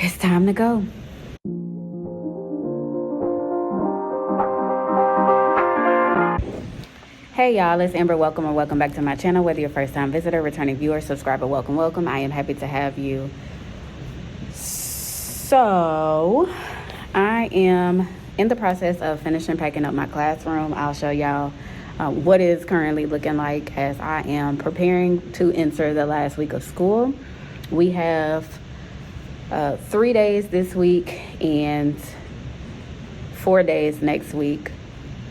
It's time to go. Hey y'all, it's Amber. Welcome back to my channel. Whether you're a first time visitor, returning viewer, subscriber, welcome. I am happy to have you. So I am in the process of finishing packing up my classroom. I'll show y'all what is currently looking like as I am preparing to enter the last week of school. We have 3 days this week and 4 days next week,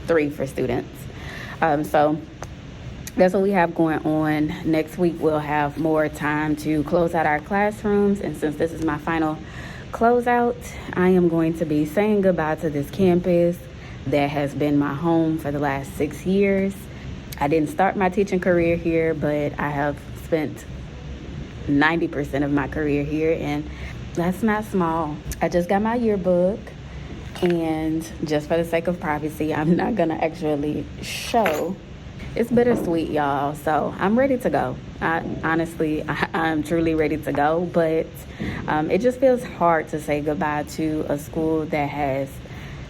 3 for students. So that's what we have going on. Next week, we'll have more time to close out our classrooms. And since this is my final closeout, I am going to be saying goodbye to this campus that has been my home for the last 6 years. I didn't start my teaching career here, but I have spent 90% of my career here, and that's not small. I just got my yearbook. And just for the sake of privacy, I'm not gonna actually show. It's bittersweet, y'all. So I'm ready to go. I'm truly ready to go. But it just feels hard to say goodbye to a school that has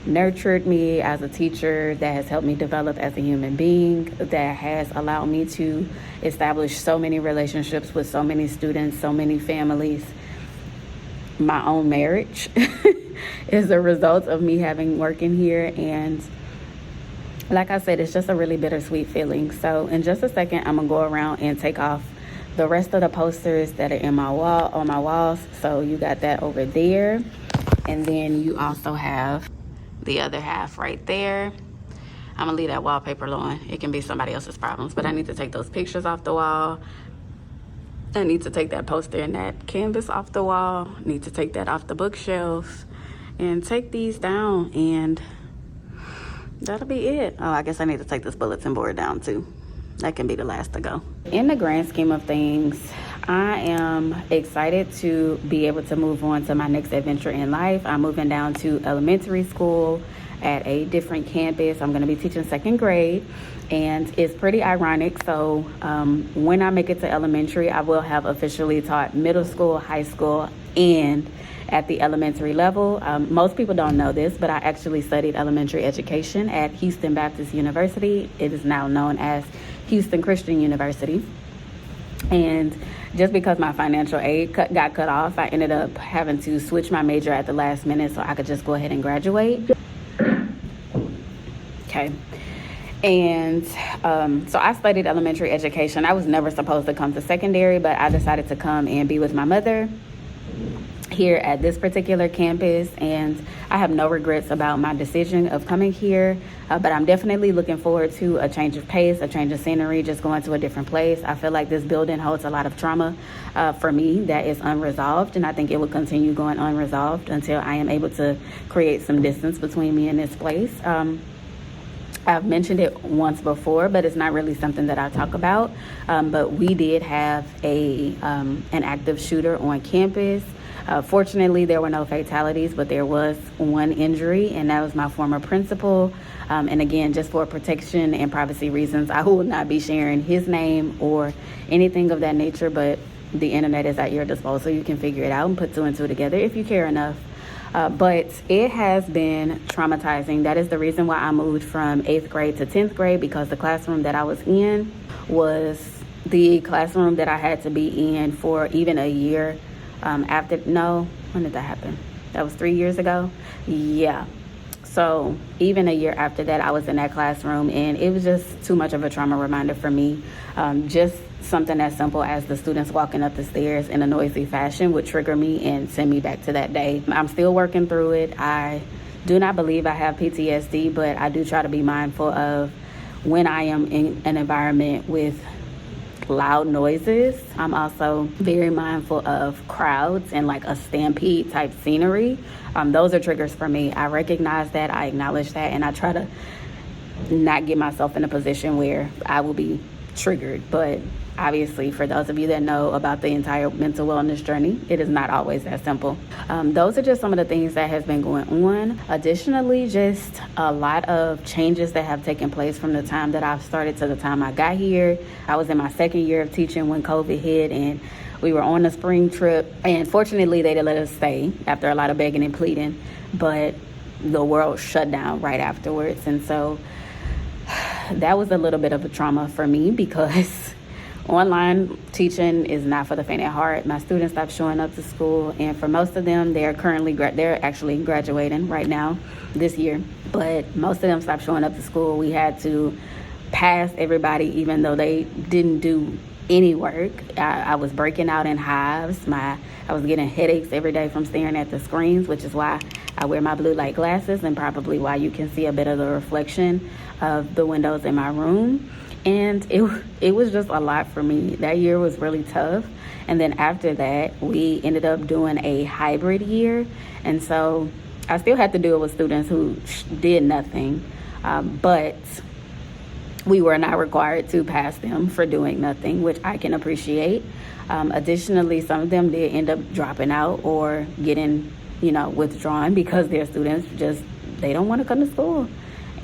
nurtured me as a teacher, that has helped me develop as a human being, that has allowed me to establish so many relationships with so many students, so many families. My own marriage is a result of me having working here, and like I said, it's just a really bittersweet feeling. So in just a second, I'm gonna go around and take off the rest of the posters that are on my walls. So you got that over there, and then you also have the other half right there. I'm gonna leave that wallpaper alone. It can be somebody else's problems, but I need to take those pictures off the wall. I need to take that poster and that canvas off the wall. I need to take that off the bookshelf and take these down, and that'll be it. Oh, I guess I need to take this bulletin board down too. That can be the last to go. In the grand scheme of things, I am excited to be able to move on to my next adventure in life. I'm moving down to elementary school at a different campus. I'm going to be teaching 2nd grade, and it's pretty ironic. So when I make it to elementary, I will have officially taught middle school, high school, and at the elementary level. Most people don't know this, but I actually studied elementary education at Houston Baptist University. It is now known as Houston Christian University. And just because my financial aid got cut off, I ended up having to switch my major at the last minute so I could just go ahead and graduate. Okay. And so I studied elementary education. I was never supposed to come to secondary, but I decided to come and be with my mother here at this particular campus, and I have no regrets about my decision of coming here, but I'm definitely looking forward to a change of pace, a change of scenery, just going to a different place. I feel like this building holds a lot of trauma for me that is unresolved, and I think it will continue going unresolved until I am able to create some distance between me and this place. I've mentioned it once before, but it's not really something that I talk about. But we did have an active shooter on campus. Fortunately, there were no fatalities, but there was one injury, and that was my former principal. And again, just for protection and privacy reasons, I will not be sharing his name or anything of that nature, but the internet is at your disposal. You can figure it out and put 2 and 2 together if you care enough. But it has been traumatizing. That is the reason why I moved from 8th grade to 10th grade, because the classroom that I was in was the classroom that I had to be in for even a year when did that happen? That was 3 years ago. Yeah. So even a year after that, I was in that classroom, and it was just too much of a trauma reminder for me. Just something as simple as the students walking up the stairs in a noisy fashion would trigger me and send me back to that day. I'm still working through it. I do not believe I have PTSD, but I do try to be mindful of when I am in an environment with loud noises. I'm also very mindful of crowds and like a stampede type scenery. Those are triggers for me. I recognize that, I acknowledge that, and I try to not get myself in a position where I will be triggered. But obviously, for those of you that know about the entire mental wellness journey, it is not always that simple. Those are just some of the things that has been going on. Additionally, just a lot of changes that have taken place from the time that I've started to the time I got here. I was in my 2nd year of teaching when COVID hit, and We were on a spring trip, and fortunately they did let us stay after a lot of begging and pleading, but the world shut down right afterwards. And so that was a little bit of a trauma for me because online teaching is not for the faint at heart. My students stopped showing up to school, and for most of them, they're actually graduating right now this year. But most of them stopped showing up to school. We had to pass everybody, even though they didn't do any work. I was breaking out in hives. I was getting headaches every day from staring at the screens, which is why I wear my blue light glasses, and probably why you can see a bit of the reflection of the windows in my room. And it was just a lot for me. That year was really tough. And then after that, we ended up doing a hybrid year. And so I still had to do it with students who did nothing. But we were not required to pass them for doing nothing, which I can appreciate. Additionally, some of them did end up dropping out or getting, withdrawn because their students they don't want to come to school.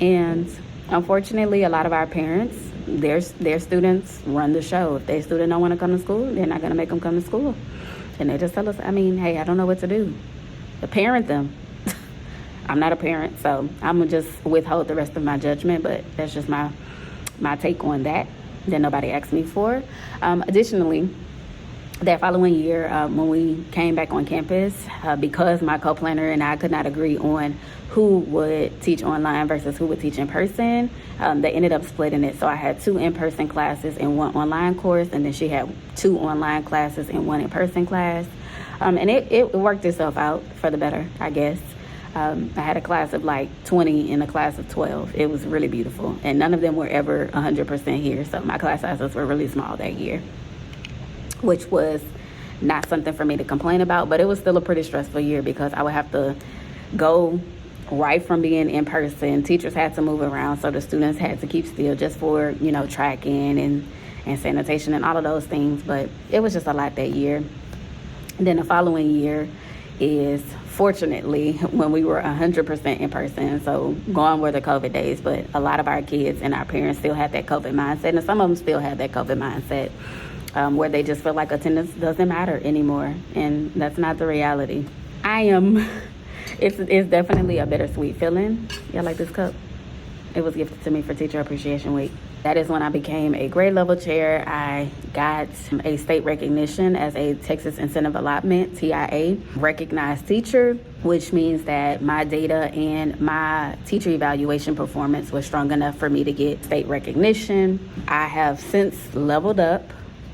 And unfortunately, a lot of our parents, their students run the show. If their student don't want to come to school, they're not going to make them come to school. And they just tell us, hey, I don't know what to do. Parent them. I'm not a parent, so I'm going to just withhold the rest of my judgment, but that's just my take on that nobody asked me for. Additionally, that following year, when we came back on campus, because my co-planner and I could not agree on who would teach online versus who would teach in person, they ended up splitting it. So I had 2 in-person classes and 1 online course, and then she had 2 online classes and 1 in-person class. And it worked itself out for the better, I guess. I had a class of like 20 and a class of 12. It was really beautiful. And none of them were ever 100% here. So my class sizes were really small that year, which was not something for me to complain about. But it was still a pretty stressful year because I would have to go right from being in person. Teachers had to move around, so the students had to keep still just for, tracking and sanitation and all of those things. But it was just a lot that year. And then the following year is, fortunately, when we were 100% in person. So gone were the COVID days, but a lot of our kids and our parents still had that COVID mindset, and some of them still have that COVID mindset where they just feel like attendance doesn't matter anymore, and that's not the reality. It's definitely a bittersweet feeling. Y'all like this cup? It was gifted to me for Teacher Appreciation Week. That is when I became a grade level chair. I got a state recognition as a Texas Incentive Allotment, TIA, recognized teacher, which means that my data and my teacher evaluation performance was strong enough for me to get state recognition. I have since leveled up.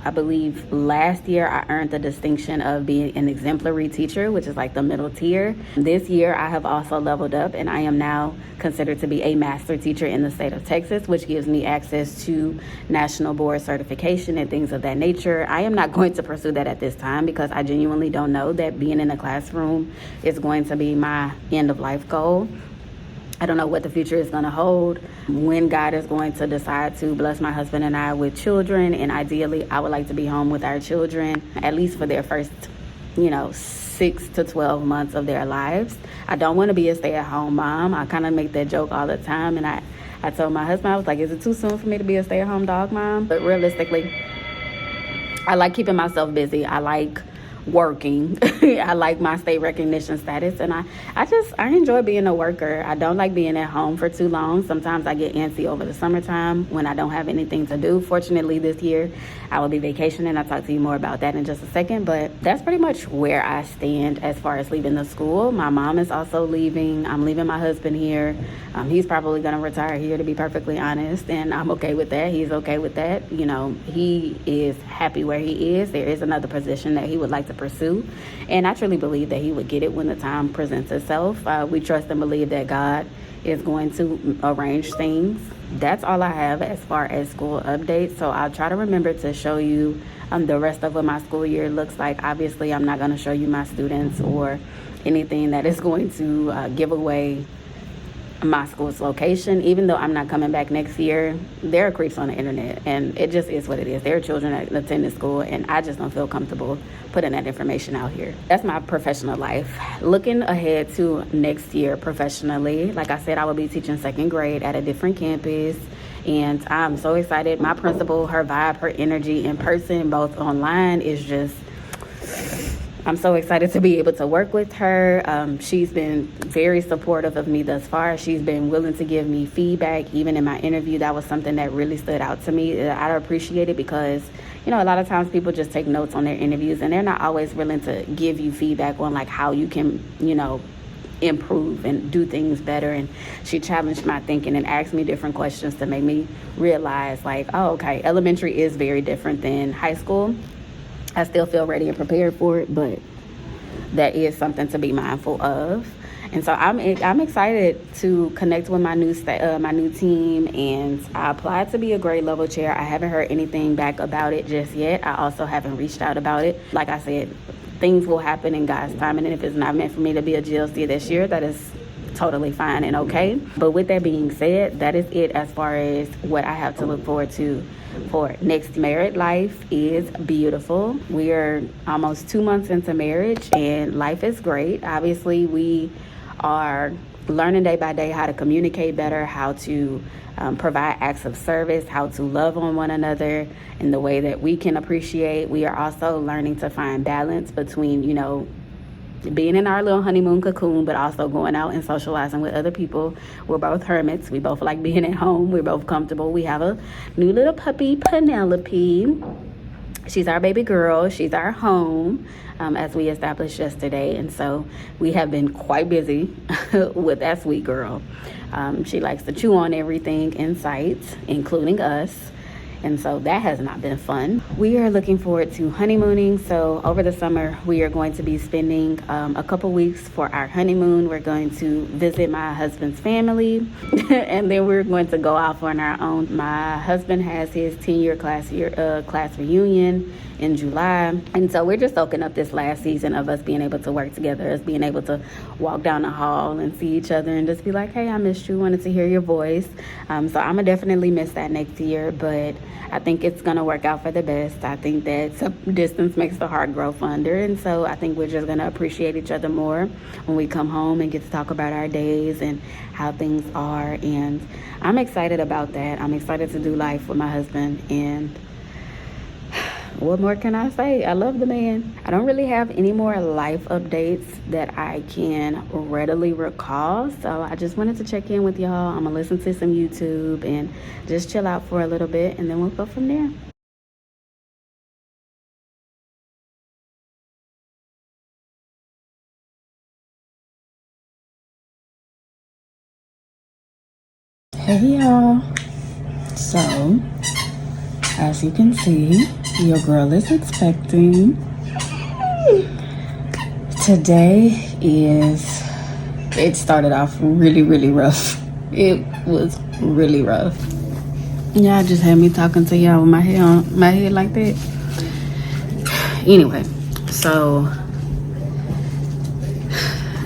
I believe last year I earned the distinction of being an exemplary teacher, which is like the middle tier. This year I have also leveled up, and I am now considered to be a master teacher in the state of Texas, which gives me access to national board certification and things of that nature. I am not going to pursue that at this time because I genuinely don't know that being in a classroom is going to be my end of life goal. I don't know what the future is going to hold, when God is going to decide to bless my husband and I with children. And ideally, I would like to be home with our children, at least for their first, 6 to 12 months of their lives. I don't want to be a stay-at-home mom. I kind of make that joke all the time. And I told my husband, I was like, is it too soon for me to be a stay-at-home dog mom? But realistically, I like keeping myself busy. I like working. I like my state recognition status, and I enjoy being a worker. I don't like being at home for too long. Sometimes I get antsy over the summertime when I don't have anything to do. Fortunately, this year I will be vacationing. I'll talk to you more about that in just a second, but that's pretty much where I stand as far as leaving the school. My mom is also leaving. I'm leaving my husband here. He's probably going to retire here, to be perfectly honest, and I'm okay with that. He's okay with that. He is happy where he is. There is another position that he would like to pursue, and I truly believe that he would get it when the time presents itself. We trust and believe that God is going to arrange things. That's all I have as far as school updates, so I'll try to remember to show you the rest of what my school year looks like. Obviously, I'm not going to show you my students or anything that is going to give away my school's location. Even though I'm not coming back next year, there are creeps on the internet, and it just is what it is. There are children that attend this school, and I just don't feel comfortable putting that information out here. That's my professional life. Looking ahead to next year professionally, like I said, I will be teaching second grade at a different campus, and I'm so excited. My principal, her vibe, her energy in person, both online, is just I'm so excited to be able to work with her. She's been very supportive of me thus far. She's been willing to give me feedback. Even in my interview, that was something that really stood out to me. I appreciate it because, you know, a lot of times people just take notes on their interviews and they're not always willing to give you feedback on like how you can, you know, improve and do things better. And she challenged my thinking and asked me different questions to make me realize like, oh, okay, elementary is very different than high school. I still feel ready and prepared for it, but that is something to be mindful of. And so I'm excited to connect with my new team, and I applied to be a grade level chair. I haven't heard anything back about it just yet. I also haven't reached out about it. Like I said, things will happen in God's time, and if it's not meant for me to be a GLC this year, that is totally fine and okay. But with that being said, that is it as far as what I have to look forward to for next. Married life is beautiful. We are almost 2 months into marriage and life is great. Obviously, we are learning day by day how to communicate better, how to provide acts of service, how to love on one another in the way that we can appreciate. We are also learning to find balance between, you know, being in our little honeymoon cocoon, but also going out and socializing with other people. We're both hermits. We both like being at home. We're both comfortable. We have a new little puppy, Penelope. She's our baby girl. She's our home, as we established yesterday. And so we have been quite busy with that sweet girl. She likes to chew on everything in sight, including us. And so that has not been fun. We are looking forward to honeymooning. So over the summer, we are going to be spending a couple weeks for our honeymoon. We're going to visit my husband's family, and then we're going to go off on our own. My husband has his 10-year class reunion in July. And so we're just soaking up this last season of us being able to work together, us being able to walk down the hall and see each other and just be like, hey, I missed you, wanted to hear your voice. So I'm gonna definitely miss that next year, but I think it's gonna work out for the best. I think that distance makes the heart grow fonder, and so I think we're just gonna appreciate each other more when we come home and get to talk about our days and how things are. And I'm excited about that. I'm excited to do life with my husband, and what more can I say? I love the man. I don't really have any more life updates that I can readily recall. So I just wanted to check in with y'all. I'm gonna listen to some YouTube and just chill out for a little bit, and then we'll go from there. Hey y'all. So, as you can see, your girl is expecting. It started off really, really rough. It was really rough. Y'all just had me talking to y'all with my head like that. Anyway, so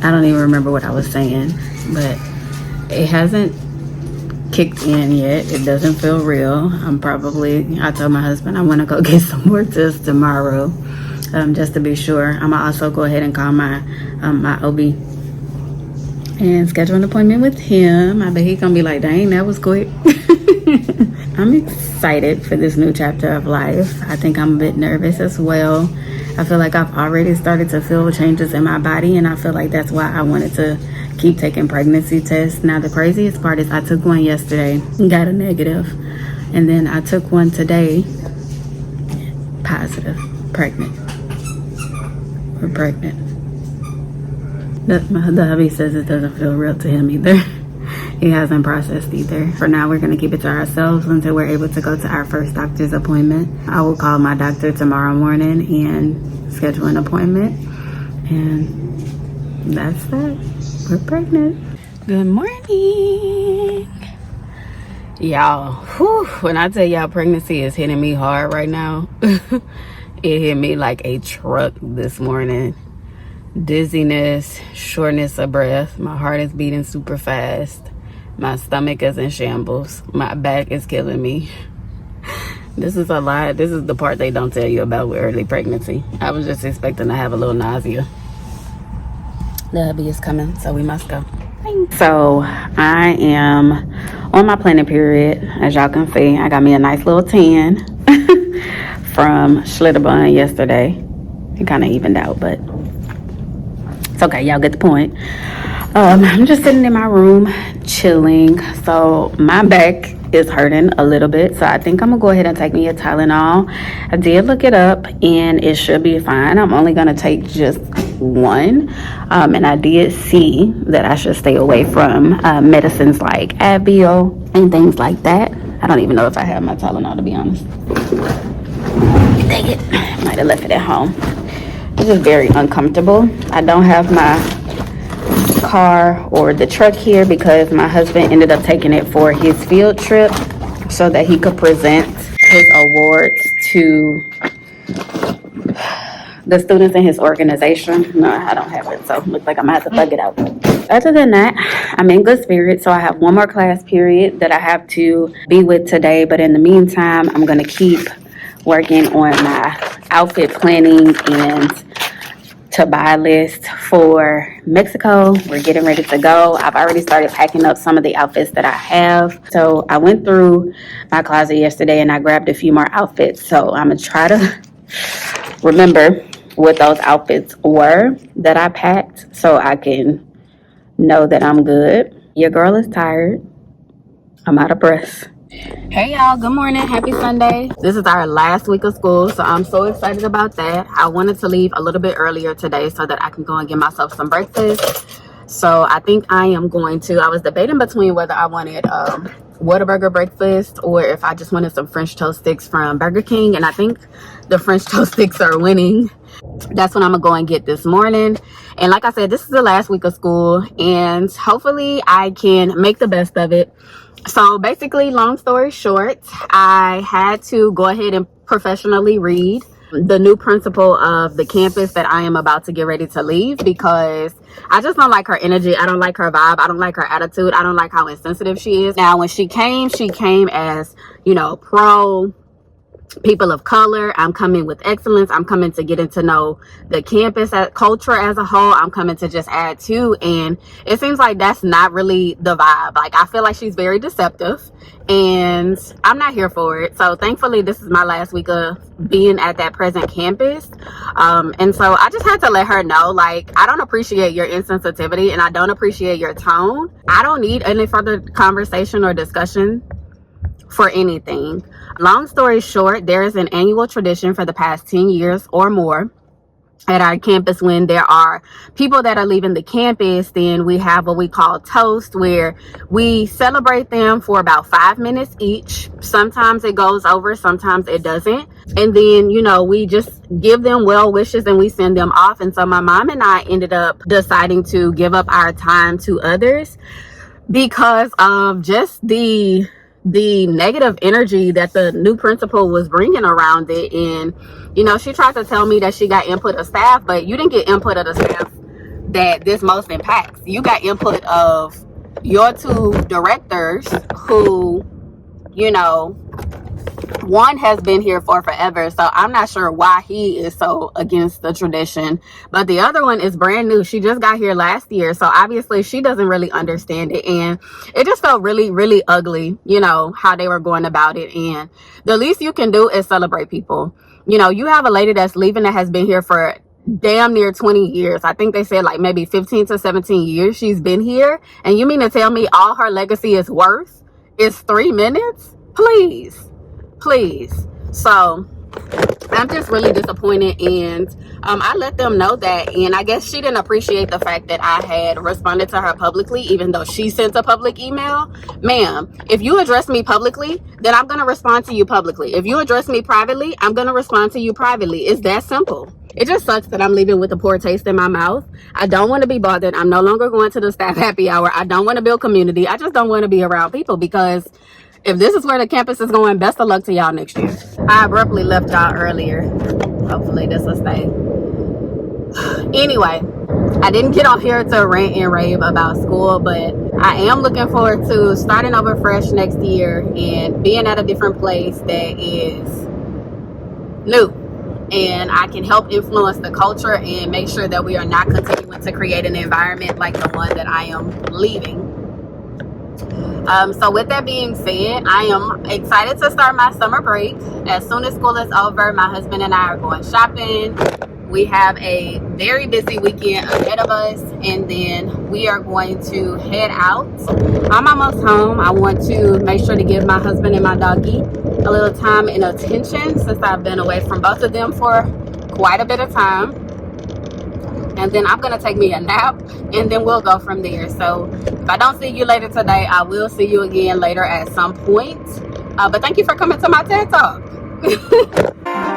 I don't even remember what I was saying, but it hasn't kicked in yet. It doesn't feel real. I told my husband I'm gonna go get some more tests tomorrow, just to be sure. I'm gonna also go ahead and call my OB and schedule an appointment with him. I bet he's gonna be like, dang, that was quick. I'm excited for this new chapter of life. I think I'm a bit nervous as well. I feel like I've already started to feel changes in my body, and I feel like that's why I wanted to keep taking pregnancy tests. Now, the craziest part is I took one yesterday and got a negative, and then I took one today, positive, pregnant. We're pregnant. The hubby says it doesn't feel real to him either. He hasn't processed either. For now, we're gonna keep it to ourselves until we're able to go to our first doctor's appointment. I will call my doctor tomorrow morning and schedule an appointment, and that's that. We're pregnant. Good morning. Y'all, when I tell y'all pregnancy is hitting me hard right now, it hit me like a truck this morning. Dizziness, shortness of breath. My heart is beating super fast. My stomach is in shambles. My back is killing me. This is a lot. This is the part they don't tell you about with early pregnancy. I was just expecting to have a little nausea. The hubby is coming, so we must go. Thanks. So I am on my planning period. As y'all can see, I got me a nice little tan from Schlitterbahn yesterday. It kind of evened out, but It's okay, y'all get the point. I'm just sitting in my room chilling. So my back is hurting a little bit. So I think I'm gonna go ahead and take me a Tylenol. I did look it up and it should be fine. I'm only gonna take just one. And I did see that I should stay away from medicines like Advil and things like that. I don't even know if I have my Tylenol, to be honest. Dang it, might have left it at home. This is very uncomfortable. I don't have my car or the truck here because my husband ended up taking it for his field trip so that he could present his awards to the students in his organization. No, I don't have it, so it looks like I'm gonna have to thug it out. Other than that, I'm in good spirits. So I have one more class period that I have to be with today, but in the meantime, I'm gonna keep working on my outfit planning and to buy list for Mexico. We're getting ready to go. I've already started packing up some of the outfits that I have. So I went through my closet yesterday and I grabbed a few more outfits. So I'm gonna try to remember what those outfits were that I packed so I can know that I'm good. Your girl is tired. I'm out of breath. Hey y'all, good morning, happy Sunday. This is our last week of school, so I'm so excited about that. I wanted to leave a little bit earlier today so that I can go and get myself some breakfast. So I think I am going to, I was debating between whether I wanted Whataburger breakfast or if I just wanted some French toast sticks from Burger King, and I think the French toast sticks are winning. That's what I'm gonna go and get this morning. And like I said, this is the last week of school and hopefully I can make the best of it. So basically, long story short, I had to go ahead and professionally read the new principal of the campus that I am about to get ready to leave because I just don't like her energy. I don't like her vibe. I don't like her attitude. I don't like how insensitive she is. Now, when she came as, you know, pro people of color. I'm coming with excellence. I'm coming to get to know the campus culture as a whole. I'm coming to just add to, and it seems like that's not really the vibe. Like, I feel like she's very deceptive and I'm not here for it. So thankfully this is my last week of being at that present campus, and so I just had to let her know, like, I don't appreciate your insensitivity and I don't appreciate your tone. I don't need any further conversation or discussion for anything. Long story short, there is an annual tradition for the past 10 years or more at our campus. When there are people that are leaving the campus, then we have what we call toast, where we celebrate them for about 5 minutes each. Sometimes it goes over, sometimes it doesn't. And then, you know, we just give them well wishes and we send them off. And so my mom and I ended up deciding to give up our time to others because of just the negative energy that the new principal was bringing around it. And, you know, she tried to tell me that she got input of staff, but you didn't get input of the staff that this most impacts. You got input of your two directors who, you know, one has been here for forever, so I'm not sure why he is so against the tradition, but the other one is brand new. She just got here last year, so obviously she doesn't really understand it, and it just felt really, really ugly, you know, how they were going about it. And the least you can do is celebrate people. You know, you have a lady that's leaving that has been here for damn near 20 years. I think they said like maybe 15 to 17 years she's been here, and you mean to tell me all her legacy is worth is 3 minutes? Please. So I'm just really disappointed, and I let them know that, and I guess she didn't appreciate the fact that I had responded to her publicly, even though she sent a public email. Ma'am, if you address me publicly, then I'm going to respond to you publicly. If you address me privately, I'm going to respond to you privately. It's that simple. It just sucks that I'm leaving with a poor taste in my mouth. I don't want to be bothered. I'm no longer going to the staff happy hour. I don't want to build community. I just don't want to be around people, because if this is where the campus is going, best of luck to y'all next year. I abruptly left y'all earlier. Hopefully this will stay. Anyway, I didn't get on here to rant and rave about school, but I am looking forward to starting over fresh next year and being at a different place that is new. And I can help influence the culture and make sure that we are not continuing to create an environment like the one that I am leaving. So with that being said, I am excited to start my summer break. As soon as school is over, my husband and I are going shopping. We have a very busy weekend ahead of us, and then we are going to head out. I'm almost home. I want to make sure to give my husband and my doggy a little time and attention since I've been away from both of them for quite a bit of time. And then I'm going to take me a nap, and then we'll go from there. So if I don't see you later today, I will see you again later at some point. But thank you for coming to my TED Talk.